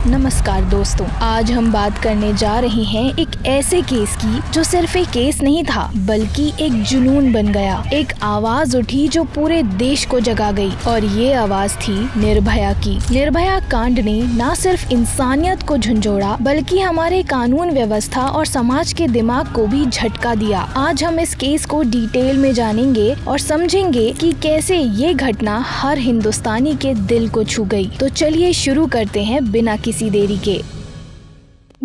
नमस्कार दोस्तों, आज हम बात करने जा रहे हैं एक ऐसे केस की जो सिर्फ एक केस नहीं था बल्कि एक जुनून बन गया। एक आवाज उठी जो पूरे देश को जगा गई और ये आवाज थी निर्भया की। निर्भया कांड ने न सिर्फ इंसानियत को झंझोड़ा बल्कि हमारे कानून व्यवस्था और समाज के दिमाग को भी झटका दिया। आज हम इस केस को डिटेल में जानेंगे और समझेंगे कि कैसे ये घटना हर हिंदुस्तानी के दिल को छू गई। तो चलिए शुरू करते हैं बिना किसी देरी के।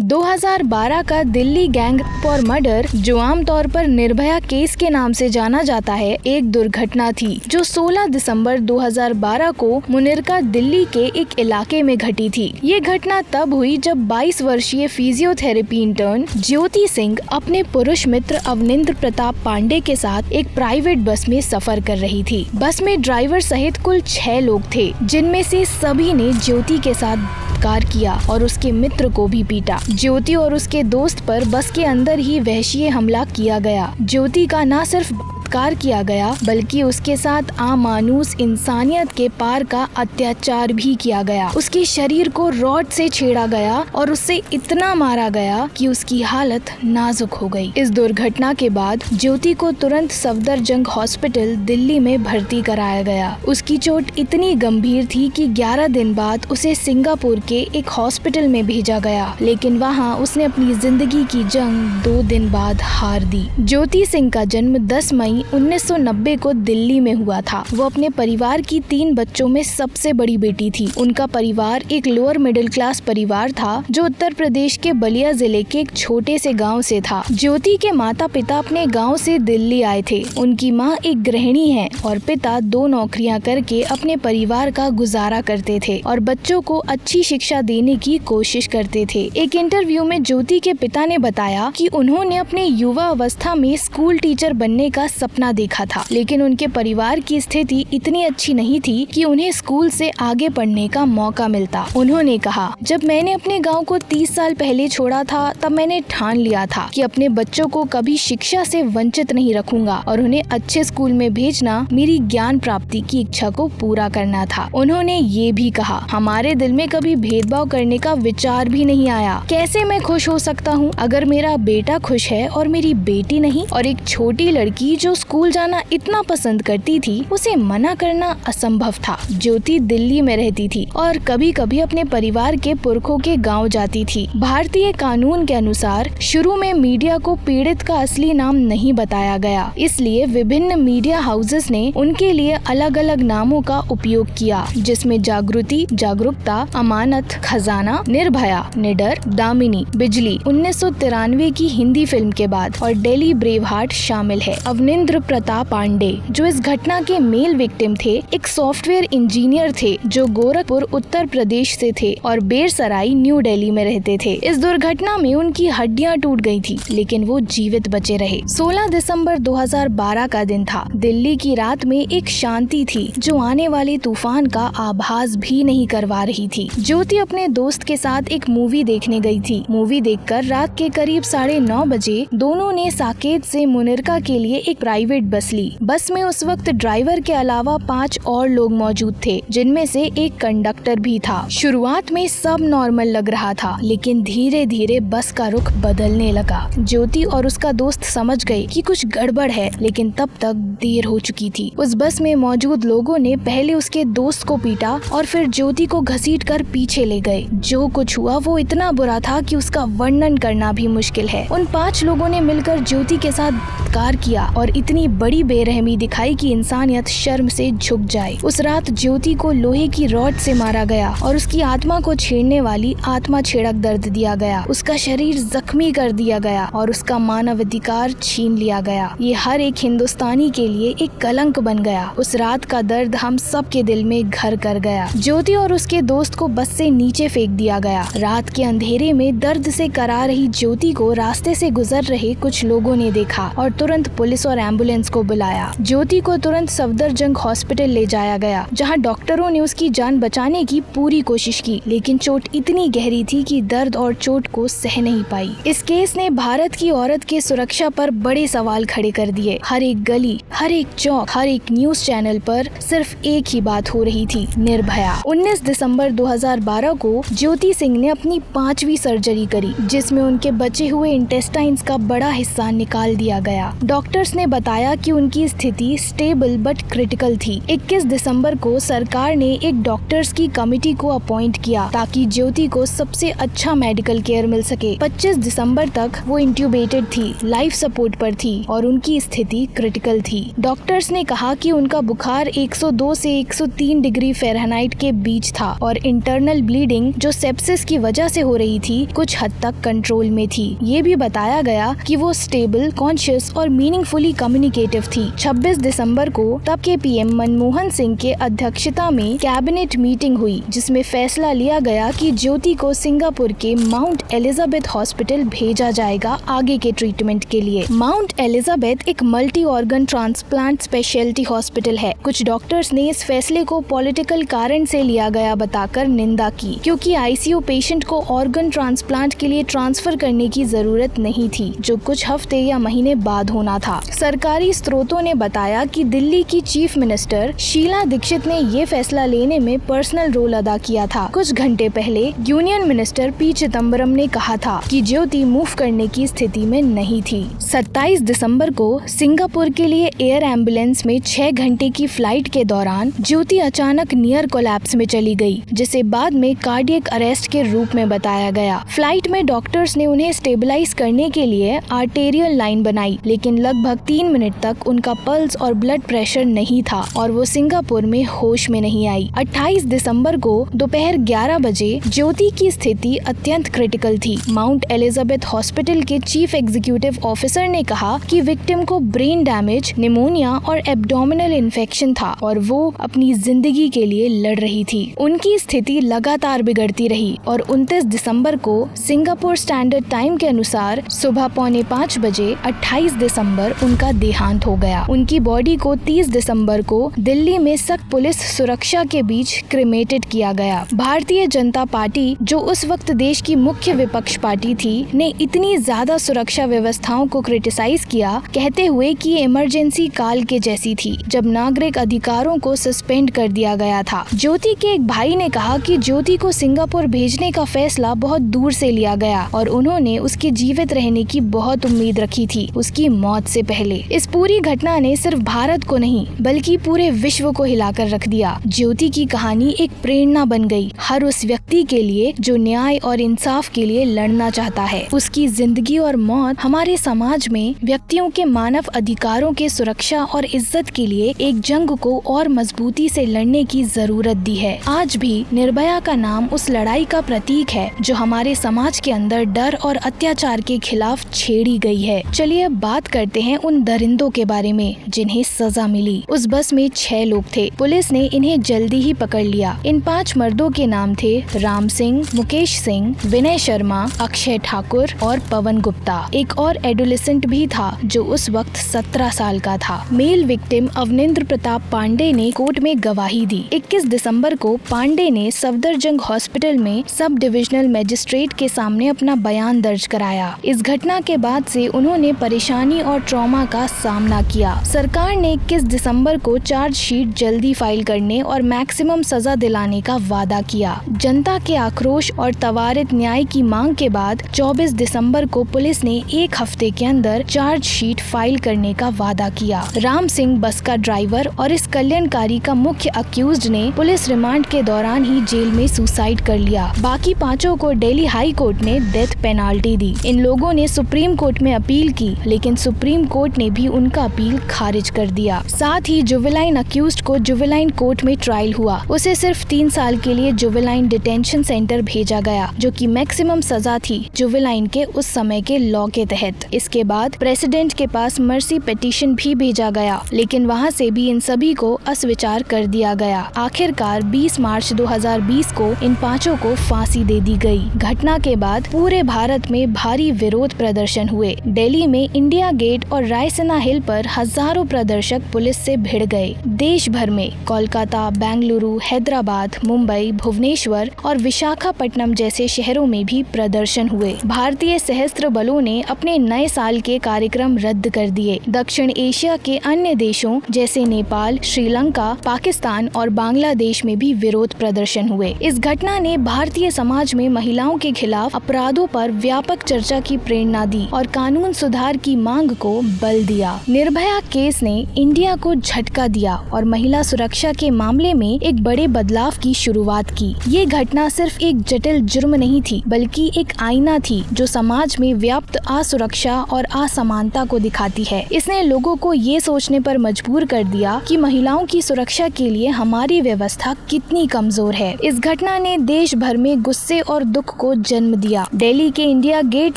2012 का दिल्ली गैंग फॉर मर्डर, जो आमतौर पर निर्भया केस के नाम से जाना जाता है, एक दुर्घटना थी जो 16 दिसंबर 2012 को मुनिरका, दिल्ली के एक इलाके में घटी थी। ये घटना तब हुई जब 22 वर्षीय फिजियोथेरेपी इंटर्न ज्योति सिंह अपने पुरुष मित्र अवनिंद्र प्रताप पांडे के साथ एक प्राइवेट बस में सफर कर रही थी। बस में ड्राइवर सहित कुल 6 लोग थे, जिनमें से सभी ने ज्योति के साथ कार किया और उसके मित्र को भी पीटा। ज्योति और उसके दोस्त पर बस के अंदर ही वहशीय हमला किया गया। ज्योति का न सिर्फ बलात्कार किया गया बल्कि उसके साथ अमानुष इंसानियत के पार का अत्याचार भी किया गया। उसके शरीर को रॉड से छेड़ा गया और उससे इतना मारा गया कि उसकी हालत नाजुक हो गई। इस दुर्घटना के बाद ज्योति को तुरंत सफदरजंग हॉस्पिटल दिल्ली में भर्ती कराया गया। उसकी चोट इतनी गंभीर थी कि 11 दिन बाद उसे सिंगापुर के एक हॉस्पिटल में भेजा गया, लेकिन वहाँ उसने अपनी जिंदगी की जंग 2 दिन बाद हार दी। ज्योति सिंह का जन्म 10 मई 1990 को दिल्ली में हुआ था। वो अपने परिवार की 3 बच्चों में सबसे बड़ी बेटी थी। उनका परिवार एक लोअर मिडिल क्लास परिवार था जो उत्तर प्रदेश के बलिया जिले के एक छोटे से गांव से था। ज्योति के माता पिता अपने गांव से दिल्ली आए थे। उनकी माँ एक गृहिणी है और पिता 2 नौकरियां करके अपने परिवार का गुजारा करते थे और बच्चों को अच्छी शिक्षा देने की कोशिश करते थे। एक इंटरव्यू में ज्योति के पिता ने बताया कि उन्होंने अपने युवा अवस्था में स्कूल टीचर बनने का सपना देखा था, लेकिन उनके परिवार की स्थिति इतनी अच्छी नहीं थी कि उन्हें स्कूल से आगे पढ़ने का मौका मिलता। उन्होंने कहा, जब मैंने अपने गांव को 30 साल पहले छोड़ा था तब मैंने ठान लिया था कि अपने बच्चों को कभी शिक्षा से वंचित नहीं रखूंगा और उन्हें अच्छे स्कूल में भेजना मेरी ज्ञान प्राप्ति की इच्छा को पूरा करना था। उन्होंने ये भी कहा, हमारे दिल में कभी भेदभाव करने का विचार भी नहीं आया। कैसे मैं खुश हो सकता हूँ अगर मेरा बेटा खुश है और मेरी बेटी नहीं? और एक छोटी लड़की जो स्कूल जाना इतना पसंद करती थी, उसे मना करना असंभव था। ज्योति दिल्ली में रहती थी और कभी कभी अपने परिवार के पुरखों के गांव जाती थी। भारतीय कानून के अनुसार शुरू में मीडिया को पीड़ित का असली नाम नहीं बताया गया, इसलिए विभिन्न मीडिया हाउसेस ने उनके लिए अलग अलग नामों का उपयोग किया, जिसमें जागृति, जागरूकता, अमानत, खजाना, निर्भया, निडर, दामिनी, बिजली 1993 की हिंदी फिल्म के बाद और दिल्ली ब्रेव हार्ट शामिल है। अवनिंद्र प्रताप पांडे, जो इस घटना के मेल विक्टिम थे, एक सॉफ्टवेयर इंजीनियर थे जो गोरखपुर उत्तर प्रदेश से थे और बेरसराई न्यू दिल्ली में रहते थे। इस दुर्घटना में उनकी हड्डियां टूट गई थी, लेकिन वो जीवित बचे रहे। 16 दिसंबर 2012 का दिन था। दिल्ली की रात में एक शांति थी जो आने वाले तूफान का आभास भी नहीं करवा रही थी। ज्योति अपने दोस्त के साथ एक मूवी देखने गई थी। मूवी देखकर रात के करीब 9:30 बजे दोनों ने साकेत से मुनिरका के लिए एक प्राइवेट बस ली। बस में उस वक्त ड्राइवर के अलावा 5 और लोग मौजूद थे, जिनमें से एक कंडक्टर भी था। शुरुआत में सब नॉर्मल लग रहा था, लेकिन धीरे धीरे बस का रुख बदलने लगा। ज्योति और उसका दोस्त समझ गए कि कुछ गड़बड़ है, लेकिन तब तक देर हो चुकी थी। उस बस में मौजूद लोगों ने पहले उसके दोस्त को पीटा और फिर ज्योति को घसीटकर पीछे ले गए। जो कुछ हुआ वो इतना बुरा था कि उसका वर्णन करना भी मुश्किल है। उन 5 लोगों ने मिलकर ज्योति के साथ बलात्कार किया और इतनी बड़ी बेरहमी दिखाई कि इंसानियत शर्म से झुक जाए। उस रात ज्योति को लोहे की रॉड से मारा गया और उसकी आत्मा को छेड़ने वाली आत्मा छेड़क दर्द दिया गया। उसका शरीर जख्मी कर दिया गया और उसका मानवाधिकार छीन लिया गया। ये हर एक हिंदुस्तानी के लिए एक कलंक बन गया। उस रात का दर्द हम सब के दिल में घर कर गया। ज्योति और उसके दोस्त को बस से नीचे फेंक दिया गया। रात के अंधेरे में दर्द से करा रही ज्योति को रास्ते से गुजर रहे कुछ लोगों ने देखा और तुरंत पुलिस और एम्बुलेंस को बुलाया। ज्योति को तुरंत सफदरजंग हॉस्पिटल ले जाया गया, जहां डॉक्टरों ने उसकी जान बचाने की पूरी कोशिश की, लेकिन चोट इतनी गहरी थी कि दर्द और चोट को सह नहीं पाई। इस केस ने भारत की औरत की सुरक्षा पर बड़े सवाल खड़े कर दिए। हर एक गली, हर एक चौक, हर एक न्यूज चैनल पर सिर्फ एक ही बात हो रही थी, निर्भया। 19 दिसंबर 2012 को ज्योति सिंह ने अपनी 5वीं सर्जरी करी, जिसमें उनके बचे हुए इंटेस्टाइन्स का बड़ा हिस्सा निकाल दिया गया। डॉक्टर्स ने बताया कि उनकी स्थिति स्टेबल बट क्रिटिकल थी। 21 दिसंबर को सरकार ने एक डॉक्टर्स की कमेटी को अपॉइंट किया ताकि ज्योति को सबसे अच्छा मेडिकल केयर मिल सके। 25 दिसंबर तक वो इंट्यूबेटेड थी, लाइफ सपोर्ट पर थी और उनकी स्थिति क्रिटिकल थी। डॉक्टर्स ने कहा कि उनका बुखार 102 से 103 डिग्री फ़ारेनहाइट के बीच था और इंटरनल ब्लीडिंग जो सेप्सिस की वजह से हो रही थी कुछ हद तक कंट्रोल में थी। ये भी बताया गया कि वो स्टेबल, कॉन्शियस और मीनिंगफुली कम्युनिकेटिव थी। 26 दिसंबर को तब के पीएम मनमोहन सिंह के अध्यक्षता में कैबिनेट मीटिंग हुई, जिसमें फैसला लिया गया कि ज्योति को सिंगापुर के माउंट एलिजाबेथ हॉस्पिटल भेजा जाएगा आगे के ट्रीटमेंट के लिए। माउंट एलिजाबेथ एक multi organ transplant speciality hospital है। कुछ डॉक्टर्स ने इस फैसले को पॉलिटिकल कारण से लिया गया बताकर निंदा की, क्योंकि आईसीयू पेशेंट को ऑर्गन ट्रांसप्लांट के लिए ट्रांसफर करने की जरूरत नहीं थी, जो कुछ हफ्ते या महीने बाद होना था। सरकारी स्रोतों ने बताया कि दिल्ली की चीफ मिनिस्टर शीला दीक्षित ने ये फैसला लेने में पर्सनल रोल अदा किया था। कुछ घंटे पहले यूनियन मिनिस्टर पी चिदम्बरम ने कहा था कि ज्योति मूव करने की स्थिति में नहीं थी। 27 दिसंबर को सिंगापुर के लिए एयर एम्बुलेंस में 6 घंटे की फ्लाइट के दौरान ज्योति अचानक नियर कोलैप्स में चली गई, जिसे बाद में कार्डियक अरेस्ट के रूप में बताया गया। फ्लाइट में डॉक्टर्स ने उन्हें स्टेबलाइज करने के लिए आर्टेरियल लाइन बनाई, लेकिन लगभग 3 मिनट तक उनका पल्स और ब्लड प्रेशर नहीं था और वो सिंगापुर में होश में नहीं आई। 28 दिसंबर को दोपहर 11 बजे ज्योति की स्थिति अत्यंत क्रिटिकल थी। माउंट एलिजाबेथ हॉस्पिटल के चीफ एग्जीक्यूटिव ऑफिसर ने कहा कि विक्टिम को ब्रेन डैमेज, निमोनिया और एब्डोमिनल इन्फेक्शन था और वो अपनी जिंदगी के लिए लड़ रही थी। उनकी स्थिति लगातार बिगड़ती रही और 29 दिसंबर को सिंगापुर स्टैंडर्ड टाइम के अनुसार सुबह 4:45 बजे 28 दिसंबर उनका देहांत हो गया। उनकी बॉडी को 30 दिसंबर को दिल्ली में सख्त पुलिस सुरक्षा के बीच क्रिमेटेड किया गया। भारतीय जनता पार्टी, जो उस वक्त देश की मुख्य विपक्ष पार्टी थी, ने इतनी ज्यादा सुरक्षा व्यवस्थाओं को क्रिटिसाइज किया, कहते हुए कि ये इमरजेंसी काल के जैसी थी, जब नागरिक अधिकारों को सस्पेंड कर दिया गया था। ज्योति के एक भाई ने कहा कि ज्योति को सिंगापुर भेजने का फैसला बहुत दूर से लिया गया और उन्होंने उसके जीवित रहने की बहुत उम्मीद रखी थी उसकी मौत से पहले। इस पूरी घटना ने सिर्फ भारत को नहीं बल्कि पूरे विश्व को हिलाकर रख दिया। ज्योति की कहानी एक प्रेरणा बन गई हर उस व्यक्ति के लिए जो न्याय और इंसाफ के लिए लड़ना चाहता है। उसकी जिंदगी और मौत हमारे समाज में व्यक्तियों के मानव अधिकारों के सुरक्षा और इज्जत के लिए एक जंग को और मजबूती से लड़ने की जरूरत दी है। आज भी निर्भया का नाम उस लड़ाई का प्रतीक है जो हमारे समाज के अंदर डर और अत्याचार के खिलाफ छेड़ी गई है। चलिए अब बात करते हैं उन दरिंदों के बारे में जिन्हें सजा मिली। उस बस में 6 लोग थे। पुलिस ने इन्हें जल्दी ही पकड़ लिया। इन 5 मर्दों के नाम थे राम सिंह, मुकेश सिंह, विनय शर्मा, अक्षय ठाकुर और पवन गुप्ता। एक और एडोलेसेंट भी था जो उस वक्त 17 साल का था। मेल विक्टिम अवनिंद्र प्रताप पांडे ने कोर्ट में गवाही दी। 21 दिसंबर को पांडे ने सफदरजंग हॉस्पिटल में सब डिविजनल मजिस्ट्रेट के सामने अपना बयान दर्ज कराया। इस घटना के बाद से उन्होंने परेशानी और ट्रॉमा का सामना किया। सरकार ने 21 दिसंबर को चार्जशीट जल्दी फाइल करने और मैक्सिमम सजा दिलाने का वादा किया। जनता के आक्रोश और त्वरित न्याय की मांग के बाद 24 दिसंबर को पुलिस ने 1 हफ्ते के अंदर चार्जशीट फाइल करने का वादा किया। राम सिंह बस का ड्राइवर और इस कल्याणकारी का मुख्य अक्यूज्ड ने पुलिस रिमांड के दौरान ही जेल में सुसाइड कर लिया। बाकी 5 को दिल्ली हाई कोर्ट ने डेथ पेनाल्टी दी। इन लोगों ने सुप्रीम कोर्ट में अपील की, लेकिन सुप्रीम कोर्ट ने भी उनका अपील खारिज कर दिया। साथ ही जुवेनाइल अक्यूज्ड को जुवेनाइल कोर्ट में ट्रायल हुआ। उसे सिर्फ 3 साल के लिए जुवेनाइल डिटेंशन सेंटर भेजा गया, जो कि मैक्सिमम सजा थी जुवेनाइल के उस समय के लॉ के तहत। इसके बाद प्रेसिडेंट के पास मर्सी पिटीशन भी भेजा गया, लेकिन वहां से भी इन सभी को अस्वीकार कर दिया गया। आखिरकार 20 मार्च 2020 को इन 5 को फांसी दे दी गई। घटना के बाद पूरे भारत में भारी विरोध प्रदर्शन हुए। दिल्ली में इंडिया गेट और रायसन आसना हिल पर हजारों प्रदर्शक पुलिस से भिड़ गए। देश भर में कोलकाता, बेंगलुरु, हैदराबाद, मुंबई, भुवनेश्वर और विशाखापट्टनम जैसे शहरों में भी प्रदर्शन हुए। भारतीय सशस्त्र बलों ने अपने नए साल के कार्यक्रम रद्द कर दिए। दक्षिण एशिया के अन्य देशों जैसे नेपाल, श्रीलंका, पाकिस्तान और बांग्लादेश में भी विरोध प्रदर्शन हुए। इस घटना ने भारतीय समाज में महिलाओं के खिलाफ अपराधों पर व्यापक चर्चा की प्रेरणा दी और कानून सुधार की मांग को बल दिया। निर्भया केस ने इंडिया को झटका दिया और महिला सुरक्षा के मामले में एक बड़े बदलाव की शुरुआत की। ये घटना सिर्फ एक जटिल जुर्म नहीं थी, बल्कि एक आईना थी जो समाज में व्याप्त असुरक्षा और असमानता को दिखाती है। इसने लोगों को ये सोचने पर मजबूर कर दिया कि महिलाओं की सुरक्षा के लिए हमारी व्यवस्था कितनी कमजोर है। इस घटना ने देश भर में गुस्से और दुख को जन्म दिया। दिल्ली के इंडिया गेट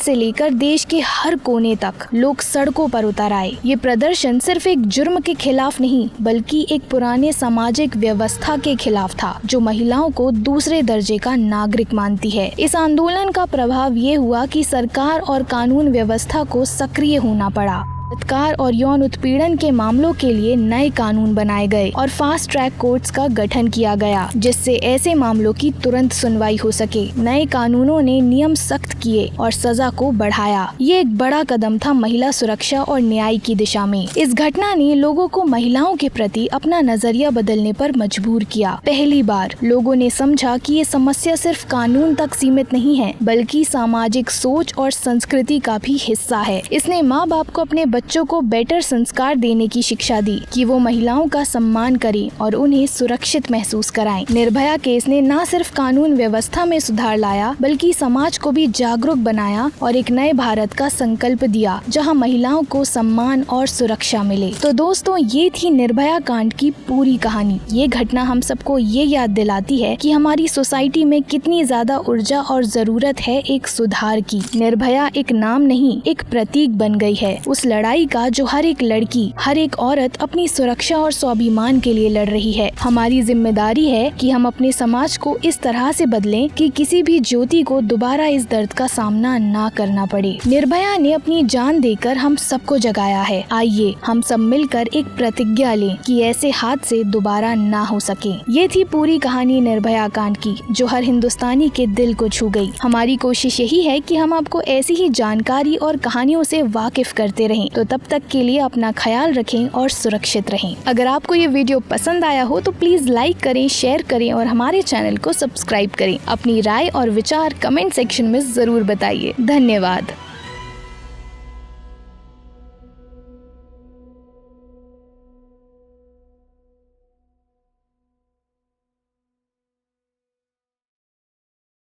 से लेकर देश के हर कोने तक लोग सड़कों पर उतर आए। ये प्रदर्शन सिर्फ एक जुर्म के खिलाफ नहीं, बल्कि एक पुराने सामाजिक व्यवस्था के खिलाफ था जो महिलाओं को दूसरे दर्जे का नागरिक मानती है। इस आंदोलन का प्रभाव ये हुआ कि सरकार और कानून व्यवस्था को सक्रिय होना पड़ा। बलात्कार और यौन उत्पीड़न के मामलों के लिए नए कानून बनाए गए और फास्ट ट्रैक कोर्ट्स का गठन किया गया, जिससे ऐसे मामलों की तुरंत सुनवाई हो सके। नए कानूनों ने नियम सख्त किए और सजा को बढ़ाया। ये एक बड़ा कदम था महिला सुरक्षा और न्याय की दिशा में। इस घटना ने लोगों को महिलाओं के प्रति अपना नजरिया बदलने पर मजबूर किया। पहली बार लोगों ने समझा कि ये समस्या सिर्फ कानून तक सीमित नहीं है, बल्कि सामाजिक सोच और संस्कृति का भी हिस्सा है। इसने माँ बाप को अपने बच्चों को बेटर संस्कार देने की शिक्षा दी कि वो महिलाओं का सम्मान करें और उन्हें सुरक्षित महसूस कराएं। निर्भया केस ने न सिर्फ कानून व्यवस्था में सुधार लाया, बल्कि समाज को भी जागरूक बनाया और एक नए भारत का संकल्प दिया जहां महिलाओं को सम्मान और सुरक्षा मिले। तो दोस्तों, ये थी निर्भया कांड की पूरी कहानी। ये घटना हम सबको ये याद दिलाती है कि हमारी सोसाइटी में कितनी ज्यादा ऊर्जा और जरूरत है एक सुधार की। निर्भया एक नाम नहीं, एक प्रतीक बन गई है उस लड़ाई का जो हर एक लड़की, हर एक औरत अपनी सुरक्षा और स्वाभिमान के लिए लड़ रही है। हमारी जिम्मेदारी है कि हम अपने समाज को इस तरह से बदलें कि किसी भी ज्योति को दोबारा इस दर्द का सामना ना करना पड़े। निर्भया ने अपनी जान देकर हम सबको जगाया है। आइए हम सब मिलकर एक प्रतिज्ञा लें कि ऐसे हादसे दोबारा ना हो सके। ये थी पूरी कहानी निर्भया कांड की, जो हर हिंदुस्तानी के दिल को छू गई। हमारी कोशिश यही है कि हम आपको ऐसी ही जानकारी और कहानियों से वाकिफ करते रहें। तो तब तक के लिए अपना ख्याल रखें और सुरक्षित रहें। अगर आपको ये वीडियो पसंद आया हो तो प्लीज लाइक करें, शेयर करें और हमारे चैनल को सब्सक्राइब करें। अपनी राय और विचार कमेंट सेक्शन में जरूर बताइए। धन्यवाद।